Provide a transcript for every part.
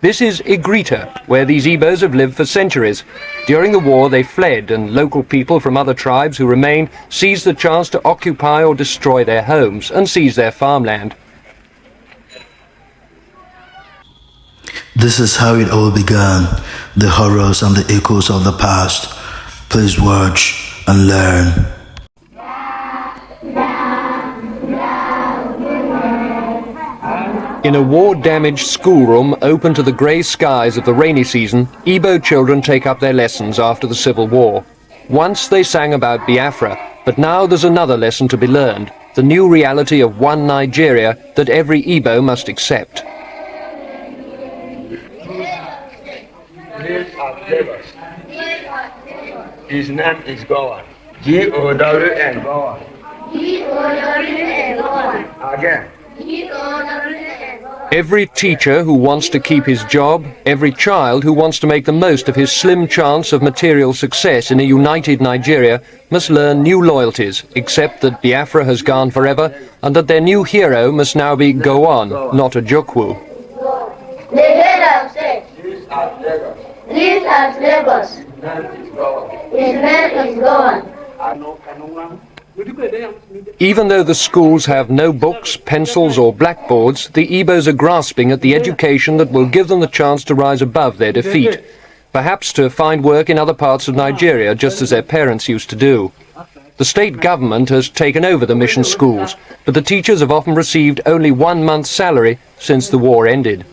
This is Igrita, where these Igbos have lived for centuries. During the war they fled, and local people from other tribes who remained seized the chance to occupy or destroy their homes and seize their farmland. This is how it all began, the horrors and the echoes of the past. Please watch and learn. In a war-damaged schoolroom open to the grey skies of the rainy season, Igbo children take up their lessons after the Civil War. Once they sang about Biafra, but now there's another lesson to be learned, the new reality of one Nigeria that every Igbo must accept. His name is Gowan. G-O-W-N, Gowan. Again. Every teacher who wants to keep his job, every child who wants to make the most of his slim chance of material success in a united Nigeria must learn new loyalties, accept that Biafra has gone forever, and that their new hero must now be Gowon, not a Ojukwu. The head of state. This at Lagos. His name is Gowon. Even though the schools have no books, pencils or blackboards, the Igbos are grasping at the education that will give them the chance to rise above their defeat, perhaps to find work in other parts of Nigeria, just as their parents used to do. The state government has taken over the mission schools, but the teachers have often received only 1 month's salary since the war ended.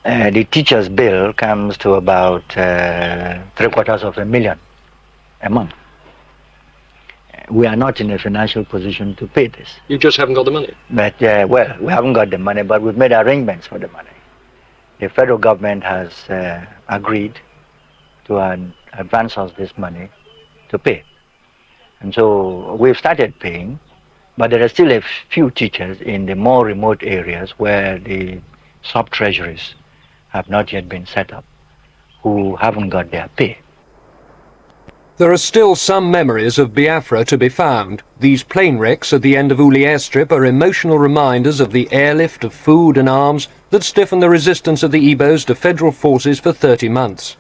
The teacher's bill comes to about $750,000 a month. We are not in a financial position to pay this. You just haven't got the money? But, well, we haven't got the money, but we've made arrangements for the money. The federal government has agreed to advance us this money to pay. And so we've started paying, but there are still a few teachers in the more remote areas where the sub-treasuries have not yet been set up, who haven't got their pay. There are still some memories of Biafra to be found. These plane wrecks at the end of Uli airstrip are emotional reminders of the airlift of food and arms that stiffened the resistance of the Igbos to federal forces for 30 months.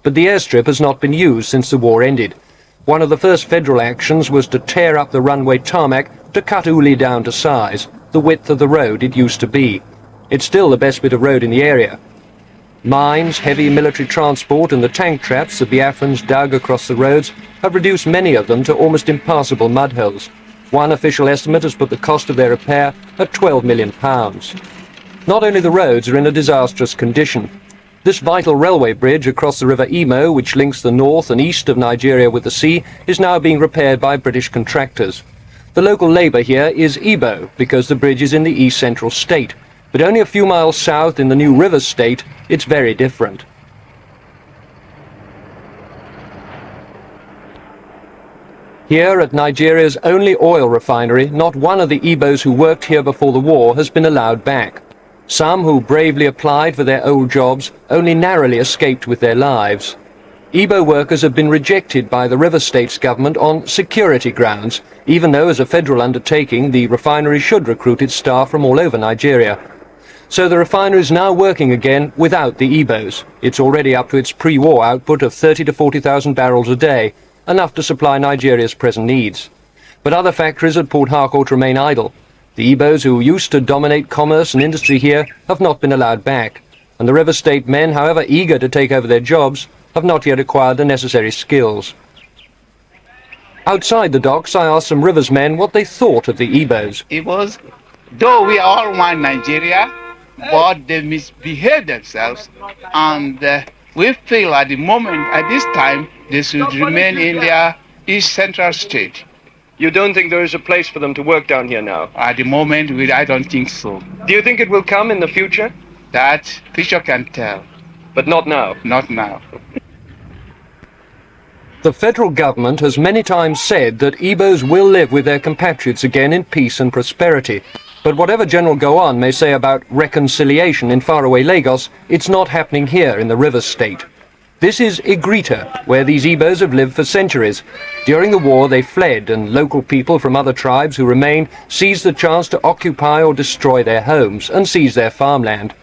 But the airstrip has not been used since the war ended. One of the first federal actions was to tear up the runway tarmac to cut Uli down to size, the width of the road it used to be. It's still the best bit of road in the area. Mines, heavy military transport and the tank traps the Biafrans dug across the roads have reduced many of them to almost impassable mudholes. One official estimate has put the cost of their repair at £12 million. Not only the roads are in a disastrous condition. This vital railway bridge across the River Imo, which links the north and east of Nigeria with the sea, is now being repaired by British contractors. The local labour here is Igbo, because the bridge is in the east central state. But only a few miles south in the New River State, it's very different. Here at Nigeria's only oil refinery, not one of the Igbos who worked here before the war has been allowed back. Some who bravely applied for their old jobs only narrowly escaped with their lives. Igbo workers have been rejected by the River State's government on security grounds, even though as a federal undertaking the refinery should recruit its staff from all over Nigeria. So the refinery is now working again without the Igbos. It's already up to its pre-war output of 30 to 40,000 barrels a day, enough to supply Nigeria's present needs. But other factories at Port Harcourt remain idle. The Igbos who used to dominate commerce and industry here have not been allowed back, and the River State men, however eager to take over their jobs, have not yet acquired the necessary skills. Outside the docks, I asked some Rivers men what they thought of the Igbos. It was, though we are all one Nigeria, but they misbehave themselves, and we feel at the moment, at this time, they should remain in their East Central state. You don't think there is a place for them to work down here now? At the moment, I don't think so. Do you think it will come in the future? That future can tell. But not now? Not now. The federal government has many times said that Igbos will live with their compatriots again in peace and prosperity. But whatever General Gowon may say about reconciliation in faraway Lagos, it's not happening here in the River State. This is Igrita, where these Igbos have lived for centuries. During the war they fled, and local people from other tribes who remained seized the chance to occupy or destroy their homes and seize their farmland.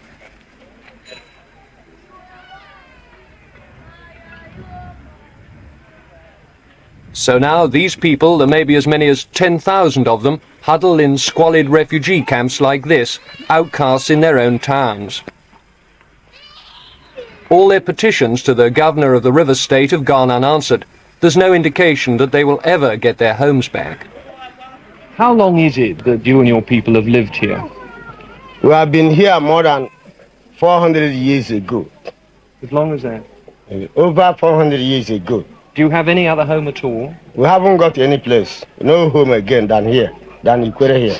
So now these people, there may be as many as 10,000 of them, huddle in squalid refugee camps like this, outcasts in their own towns. All their petitions to the governor of the river state have gone unanswered. There's no indication that they will ever get their homes back. How long is it that you and your people have lived here? We have been here more than 400 years ago. As long as that? Over 400 years ago. Do you have any other home at all? We haven't got any place, no home again than here, than Equator here.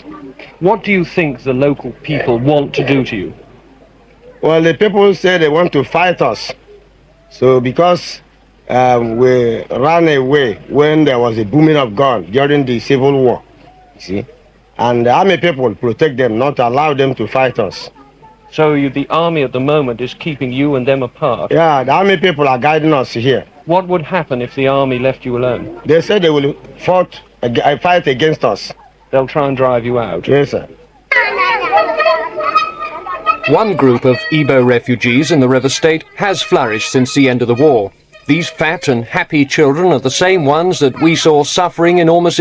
What do you think the local people want to do to you? Well, the people say they want to fight us. So because we ran away when there was a booming of guns during the Civil War, you see, and the army people protect them, not allow them to fight us. So the army at the moment is keeping you and them apart? Yeah, the army people are guiding us here. What would happen if the army left you alone? They said they will fight against us. They'll try and drive you out? Yes, sir. One group of Igbo refugees in the river state has flourished since the end of the war. These fat and happy children are the same ones that we saw suffering enormous